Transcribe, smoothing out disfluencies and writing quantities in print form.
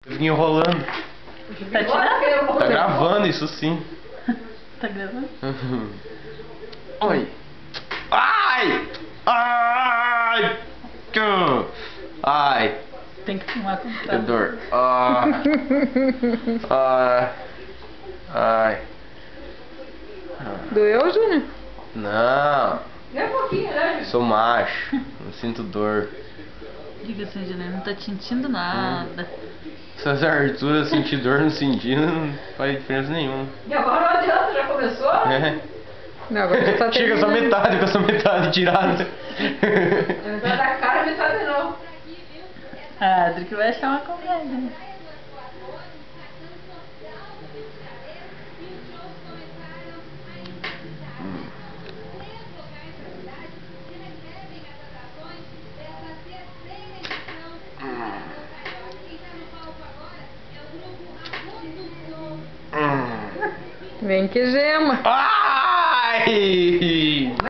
Eu vim enrolando. Tá tirando? Tá gravando isso sim. Tá gravando? Oi. Ai! Ai! Ai! Tem que fumar com Que trago. dor. Ai! Ai! Ai! Doeu, Júnior? Não! É um pouquinho, né? Sou macho. Não sinto dor. Diga assim, Juliana, não tá sentindo nada. Essas Arthur, sentir dor não sentir, não faz diferença nenhuma. E agora não adianta, já começou? É. Não, agora já tá Chega essa terminando. metade com essa metade tirada. Metade da cara, metade não. Ah, Adri que vai achar uma comédia. Vem que gema. Ai!